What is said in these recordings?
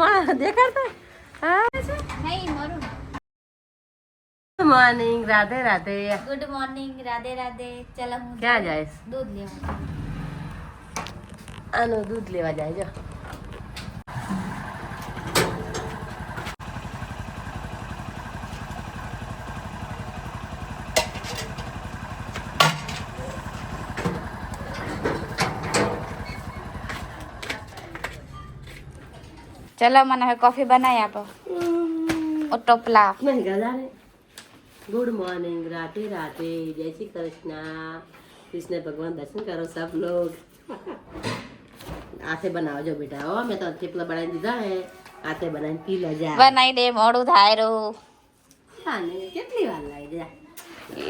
દેખાડતા હા નહીં મરું. Good morning, Radhe Radhe. Good morning, Radhe Radhe. ચલો હું ક્યાં જાય? દૂધ લેવા. આનું દૂધ લેવા જાય જો. ચલો મને હવે કોફી બનાવી આપો. ટોપલા નહીં ગજાને. ગુડ મોર્નિંગ, રાધે રાધે, જય શ્રી કૃષ્ણ. કૃષ્ણ ભગવાન દર્શન કરો સબ લોગ. હાથે બનાવજો બેટા. હો મેં તો થેપલા બનાવી દીધા હે. હાથે બનાવીને પી લેજા. બનાવી દે, મોડું થાય રહ્યું. હા ને કેટલી વાર લાગી જા.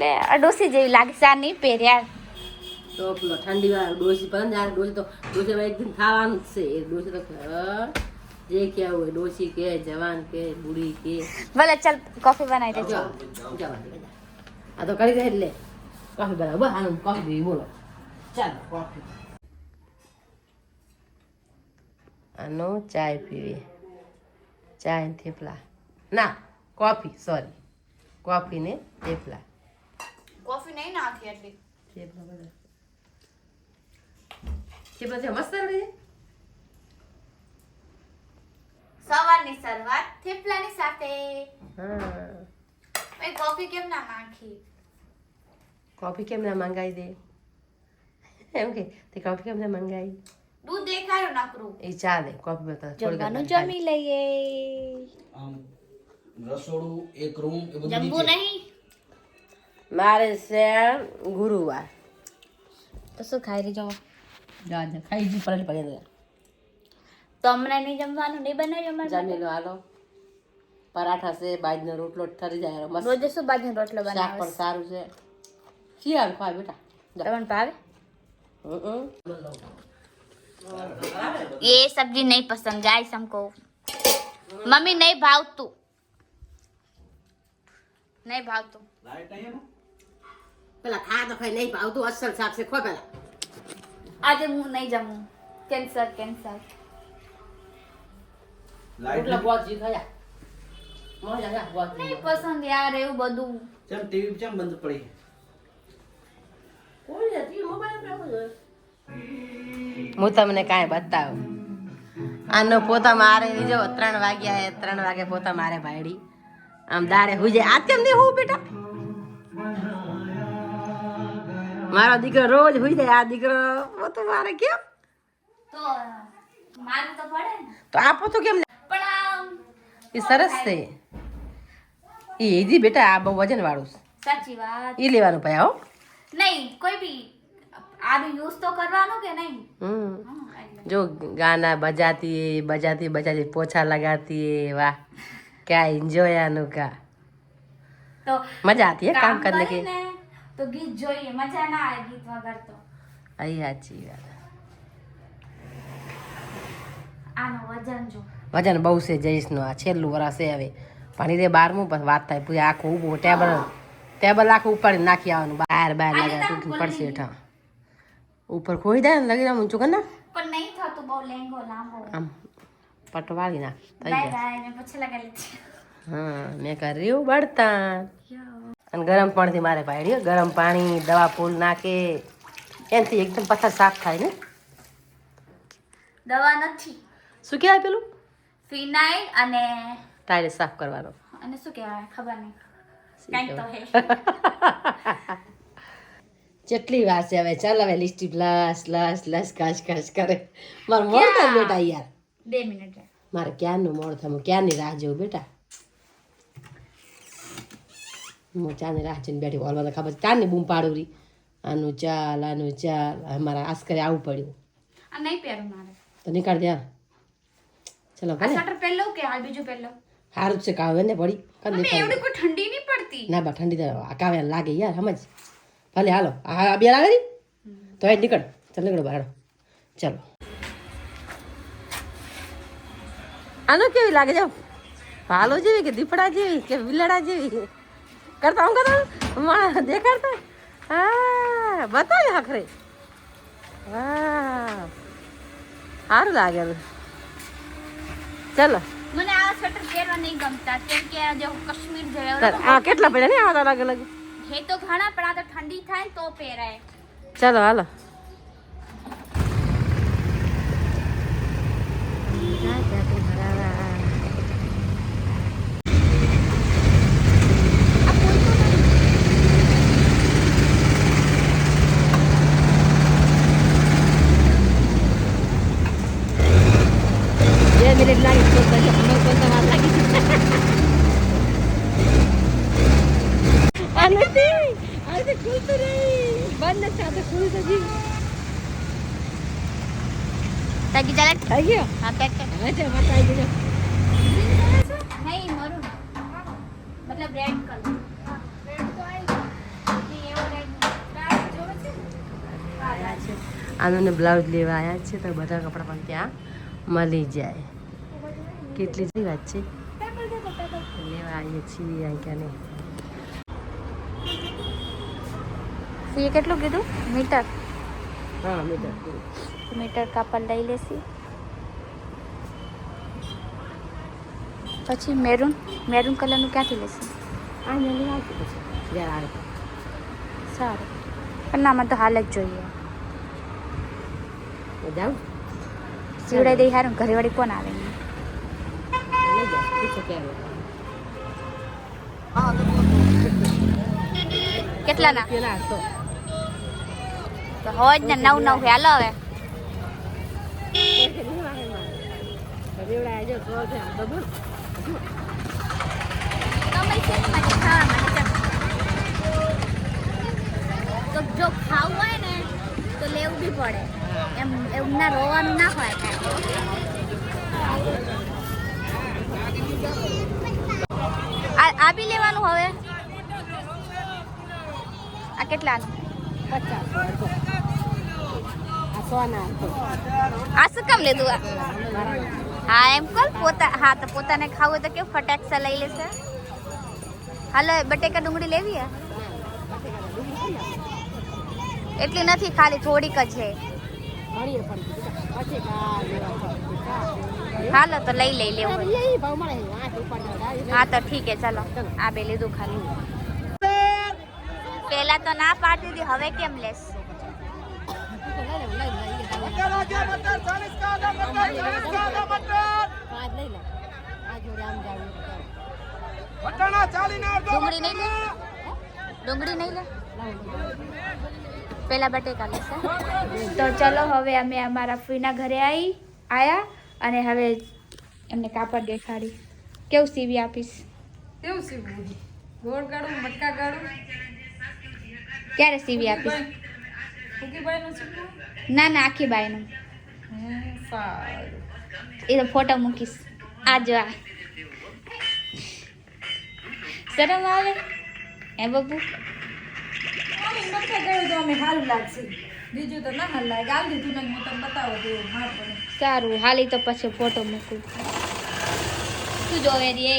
લે અડોસી જેવી લાગે ચા નહીં પહેર્યા. તો પેલો ઠંડી વાર ડોસી પણ યાર ડોસી એક દિન ખાવાનું જ છે. એ ડોસી તો જે ક્યાં હોય ડોસી કે જવાન કે બુડી કે ભલે ચાલ કોફી બનાવી દેજો. આ તો કરી દે એટલે કોફી બનાવો. બસ આનું કોફી પીવી બોલો. ચાલો કોફી. આનો ચાય પીવી. ચાય ને થેપલા ના કોફી સોરી કોફી ને થેપલા. કોફી નહીં નાખી એટલી. થેપલા બધા થેપલા છે મસ્ત રહે. સવારની શરૂઆત થેપલાની સાથે. હા ભાઈ કોફી કેમ ના નાખી? કોફી કેમ ના મંગાવી દે એમ કે તે કોફી કેમ ના મંગાવી. દૂધ દેખાયું નકરું. એ ચાલે કોફી બતા જમવાનું જમી લઈએ. આમ રસોડું એક રૂમ એ બધું જમવું નીચે. નહીં મારે છે ગુરુવાર. તો શું ખાઈ રહી જાઓ? જા જા ખાઈ જી પરેલ પગે તો હમણાં નહીં જમવાનું નહીં બનાવ્યું અમારે જમી લો હાલો. પરાઠા છે બાજનો રોટલો ઠરી જાય મસ્ત. રોજે શું બાજરીનો રોટલો શાક બનાવે? પણ સારું છે. શિયાળ ખાય બેટા. તમને ભાવે? હમ ये सब्जी नहीं पसंद गाइस हमको. मम्मी नहीं भावતું. नहीं भावતું. લાઈટ આયા ને? પેલા ખા તો ખાઈ નહીં ભાવતું અસલ શાક છે. ખો પેલા આજે હું નહીં જમું. Cancer cancer. લાઈટ રોટલા ગોળ જી ખાયા. મજા જા ગોળ જી. નહીં પસંદ યાર એવું બધું. ચમ ટીવી ચમ બંધ પડી? કોઈ નથી મોબાઈલ પર હું તમને કાંઈ બતાવું. આનો પોતા મારે જો 3 વાગ્યા 3 વાગે પોતા મારે ભાઈડી આમ દાડે હુજે. આ કેમ નહીં હું બેટા? મારો દીકરો રોજ હુઈ જાય. આ દીકરો પોતો મારે કેમ તો મારું તો પડે ને. તો આ પોતો કેમ લે? પણ આ એ સરસ છે. એ ઈજી બેટા. આ બહુ વજન વાળું છે. સાચી વાત. એ લેવાનું પાયા હો. નહીં કોઈ બી આનું યુઝ તો કરવાનું કે નહીં? એટલે. जो गाना बजाती बजाती बजाती पोछा लगाती है. वाह क्या एंजॉय अनुका. તો मजा आती है काम करने की. કરીને તો ગીત જોઈએ. મજા ના આવે ગીત વગર તો. आई अच्छी बात. આનું વજન જો. વજન બહુ છે જયેશનું. આ છેલ્લું વરસ છે હવે ભણી દે 12મું પછી વાત થાય. પૂરી આખું ઊભું ટેબલ આખું ઉપાડી નાખી આવવાનું. બહાર લગા તૂટીને પડશે હેઠા. ઉપર ખોઈ દે ને લગી આમ ઊંચું કર ના. પણ નહીં થતું બહુ લેંગો લાંબો. આમ પટવાળી નાખ થઈ બાય જાય. બાય મેં પછી લગાવી લીધી. હા મેં કર્યું બળતણ. અને ગરમ પાણીથી મારે પાડ્યો. ગરમ પાણી દવા ફૂલ નાખે એનાથી એકદમ પથ્થર સાફ થાય ને. દવા નથી. શું કહેવાય પેલું? ફિનાઇલ અને ટાયર સાફ કરવાનો. અને શું કહેવાય ખબર નહીં. કાંઈક તો હે. કેટલી વાર છે હવે? ચાલ હવે લિસ્ટી લસ લસ લસ કાશ કાશ કરે. મારે મોડ થાય બેટા યાર. 2 મિનિટ. મારે ક્યારનું મોડ થાય. હું ક્યારની રાહ જોઉં બેટા. હું ચાની રાહ જોઈને બેઠી. હોલમાં તો ખબર છે ચારની બૂમ પાડું રહી. આનું ચાલ અમારા આસ્કરે આવું પડ્યું. આ નહીં પહેરું મારે. તો નીકાળ દે. ચલો આ ભલે સ્વેટર પહેરલો કે હાલ બીજું પહેરલો? સારું જ છે. કાવે ને પડી કર મમ્મી નીકાળ. એવડી કોઈ ઠંડી નહીં પડતી. ના બા ઠંડી તો આ કાવે લાગે યાર સમજ. ભલે હાલો. આ બે લાગે ને તો એ નીકળ. ચાલ નીકળો બહાર. ચાલો આનો કેવી લાગે જાવ? ભાલો જેવી કે દીપડા જેવી કે બિલાડા જેવી? કરતા હું કરતા દેખાડતા. હા બતાવી આખરે. હા સારું લાગે. ચાલો મને આ સ્વેટર પહેરવા નહીં ગમતા કેમ કે આ જો કાશ્મીર જેવા આ કેટલા પડ્યા ને આ તો અલગ અલગ હે તો ઘણા પણ આ તો ઠંડી થાય ને તો પહેરાય ચાલો હાલો મિનિટ લાગી તો વાર લાગી આ નથી આજે ખુલતું નહીં બંધ નથી આ તો ખુલતું જી તાકી ચાલે થઈ ગયો હા પેક કર હવે છે બતાવી દીધો નહીં મરૂન મતલબ રેડ કલર રેડ તો આઈ એવો રેડ ડાર્ક જોવે છે આયા છે આનોને બ્લાઉઝ લેવા આયા છે તો બધા કપડાં પણ ત્યાં મળી જાય કેટલી જ વાત છે લેવા આવીએ છીએ અહીં ક્યાં નહીં ફી કેટલું કીધું મીટર હા મીટર મીટર કાપડ લઈ લેસી પછી મેરૂન કલરનું ક્યાંથી લેસી આ લઈ આવતી પછી જ્યારે આવે સારું પણ નામાં તો હાલ જ જોઈએ તો જાઉં સીવડાઈ દઈ હારું ઘરે વાળી કોણ આવે લઈ જાઓ પૂછો ક્યારે કેટલાના પેલા તો હોય જ ને 9 હાલો હવે તો જો ખાવું હોય ને તો લેવું બી પડે એમ એવું ના રોવાનું ના હોય આ બી લેવાનું હવે આ કેટલાનું 50 આ શું કામ લીધું હા એમ કોલ હા તો પોતાને ખાવું હોય તો કેવું ફટાક સે લઈ લેશે હાલો બટેકા ડુંગળી લેવી હે એટલી નથી ખાલી થોડીક જ છે હાલો તો લઈ લેવું હા તો ઠીક હે ચાલો આ બે લીધું ખાલી પેલા તો ના પાડતી હતી હવે કેમ લેસ ડુંગળી નહીં લે ડુંગળી નહીં લે પેલા બટેકા લેશે તો ચલો હવે અમે અમારા ફૂઈના ઘરે આયા અને હવે એમને કાપડ દેખાડી કેવું સીવી આપીશ કેવું સીવું ગોળ ગાડું મટકા ગાડું ક્યારે સીવી આપીશ ના ના આખી બાયનું એ તો ફોટો મૂકીશ આ જો આ શરમ આવે હે બબુ સારું હાલી તો પછી ફોટો મૂકું શું જોવે રે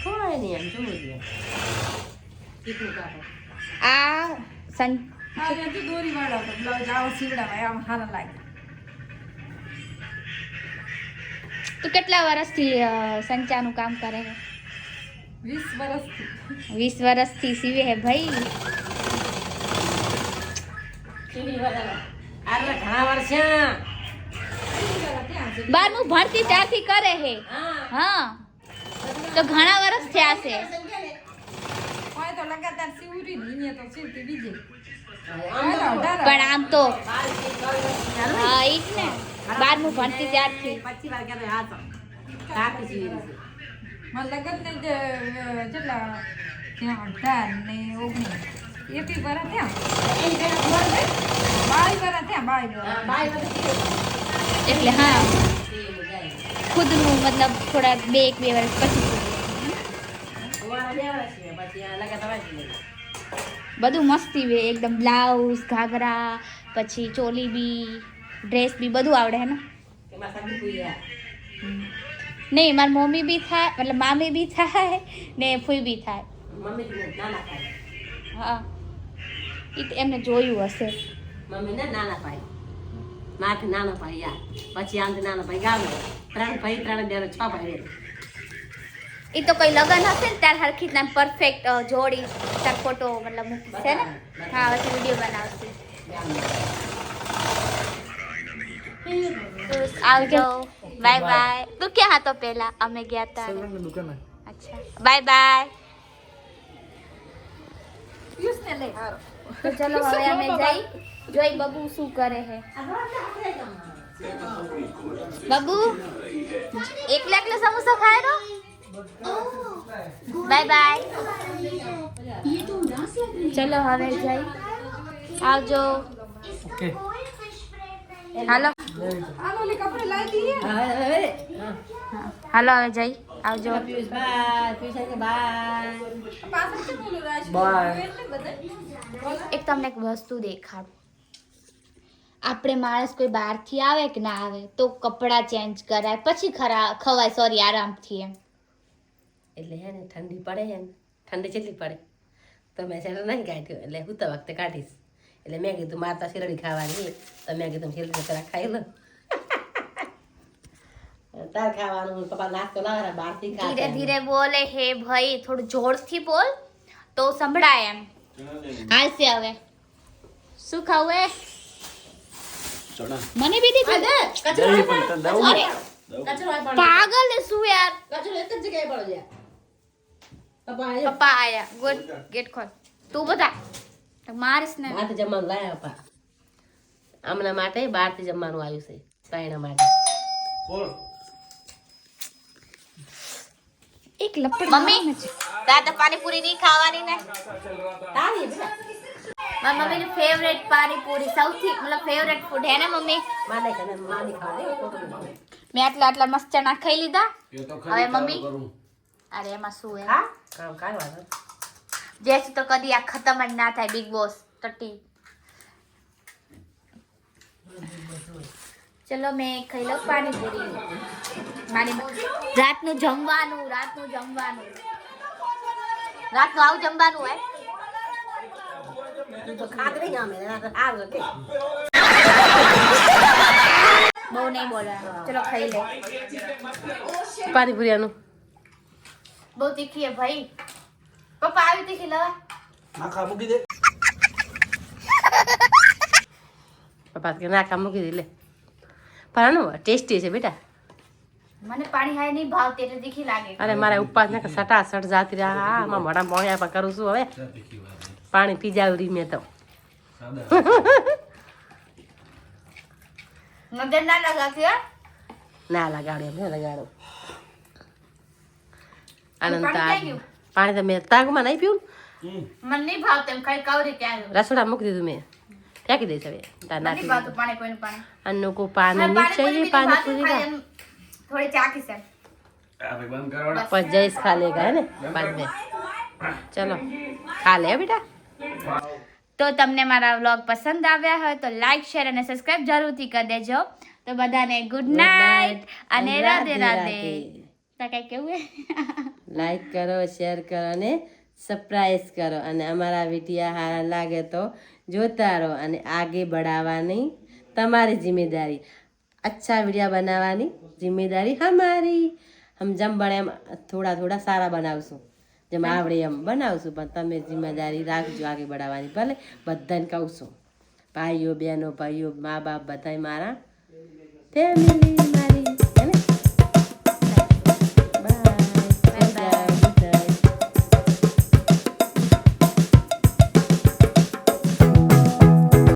કોઈ નહીં એમ જોવું જોઈએ કેટલું કાપડ આ દોરી વાળા બ્લાઉઝ આવા સીવડાવાય આમ સારા લાગે તું કેટલા વર્ષથી સંચાનું કામ કરે છે 20 વર્ષથી 20 વર્ષથી સીવે હે ભાઈ ઘણા વર્ષ 12મું ભણતી ત્યારથી કરે હે હા તો ઘણા વર્ષ થયા છે પણ આમ તો હા ઈ જ ને 12મું ભણતી ત્યારથી લગ્ન ને જેટલા 18 ને 19 એથી વરા થયા 22 એટલે હા ખુદનું મતલબ થોડા 2 વર્ષ પછી બધું મસ્તી વે એકદમ બ્લાઉઝ ઘાઘરા પછી ચોલી બી ડ્રેસ બી બધું આવડે હે ને નહીં મારી મમ્મી બી થાય મતલબ મામી બી થાય ને ફૂઈ બી થાય હા એ તો એમને જોયું હશે માથી નાનો ભાઈ યાર પછી આમથી નાનો ભાઈ ગામ 3 ભાઈ 3 બેનો 6 ભાઈ એ તો કોઈ લગન હશે ને ત્યારે હરખી રીતના પરફેક્ટ જોડી તાર ફોટો મતલબ મૂકી છે ને હા પછી વિડીયો બનાવશે આવજો બાય બાય તું ક્યાં હતો પહેલા અમે ગયા હતા અચ્છા બાય બાય તો ચલો હવે અમે જઈ જોઈ બબુ શું કરે છે બબુ એકલા એકલા સમોસા ખાય રો બાય બાય ચલો હવે જઈ આવજો હાલો હાલો હવે જઈ આવજો એક તમને એક વસ્તુ દેખાડું આપણે માણસ કોઈ બહારથી આવે કે ના આવે તો કપડાં ચેન્જ કરાય પછી ખવાય સોરી આરામથી એમ એટલે હે ને ઠંડી પડે હે ને ઠંડી કેટલી પડે તો મેં શેરડી નહીં કાઢ્યો એટલે હું તો વખતે કાઢીશ એટલે મેં કીધું મારે તો શેરડી ખાવાની તો મેં કીધું શેરડી પેલા ખાઈ લો તાર ખાવાનું પપ્પા નાસ્તો લાવે બહારથી ધીરે ધીરે બોલે હે ભાઈ થોડું જોરથી બોલ તો સંભળાય એમ હાલશે હવે શું ખાવું હે મને બી દીધું અરે પાગલ ને શું યાર કચરો એક જ જગ્યાએ પડો છે પપ્પા આયા ગુડ ગેટ ખોલ તું બતા મારીશ ને બહારથી જમવાનું લાયા પપ્પા આમના માટે બહારથી જમવાનું આવ્યું છે સાયણા માટે એક લપડ મમ્મી દાદા પાણીપુરી નહીં ખાવાની ને તારી મારી મમ્મીની ફેવરેટ પાણીપુરી સૌથી મતલબ ફેવરેટ ફૂડ હે ને મમ્મી માને કને માની ખાવાની મેં આટલા મસ્ત ચણા ખાઈ લીધા હવે મમ્મી અરે એમાં શું હે હા કામ કાઢવાનું જેથી તો કદી આ ખતમ જ ના થાય બિગ બોસ ટટ્ટી ચલો મેં ખાઈ લઉં પાણીપુરી રાતનું જમવાનું રાતનું આવું જમવાનું હે તું તો ખાગરી ગામે આવે કે બહુ નહીં બોલવાનું ચલો ખાઈ લે પાણીપુરીનું બહુ તીખી હે ભાઈ પપ્પા આવી તીખી લવા નાખા મૂકી દે પપ્પા કે નાખા મૂકી દે લે પણ ટેસ્ટી છે બેટા મને પાણી હાય નહીં ભાવતી એટલે તીખી લાગે અરે મારે ઉપવાસ ને સટાસટ જાતી રહ્યા હા આમાં મોઢા પોણ્યા પણ કરું છું હવે પાણી પી જાવ રી મેં તો નજર ના લગાતી હો ના લગાડે મેં લગાડો પાણી આનંદ ક્યાં ગયું? પાણી તો મેં તાગમાં નહીં પીવું મને નહીં ભાવતું એમ કઈ કવરી ત્યાં રસોડા મૂકી દીધું મેં ફેંકી દઈશ હવે તાર નથી નાખી ભાવતું પાણી કોઈનું પાણી અન્નો કો પાણી મને નહીં પાણીપુરી चाहिए બીજું ભાવતું पानीपुरी ખાય का એમ થોડી ચાખી છે બંધ કરો पर जयस खा लेगा है ना बाद में चलो खा ले बेटा તો તમને મારા વ્લોગ પસંદ આવ્યા હોય તો લાઈક શેર અને સબસ્ક્રાઇબ જરૂરથી કરી દેજો તો બધાને ગુડ નાઇટ અને રાધે રાધે તો કઈ કેવું હે લાઈક કરો શેર કરો અને સબસ્ક્રાઇબ કરો અને અમારા વિડીયો સારા લાગે તો જોતા રહો અને આગે बढ़ाવાની તમારી જિમ્મેદારી अच्छा वीडियो બનાવવાની જિમ્મેદારી हमारी हम जम बने एम थोड़ा थोड़ा सारा बनावશું જેમ આવડે એમ બનાવશું પણ તમે જિમ્મેદારી રાખજો આગે बढ़ाવાની ભલે બધાને કહું છું ભાઈઓ બહેનો ભાઈઓ મા બાપ બધાય મારા ફેમિલી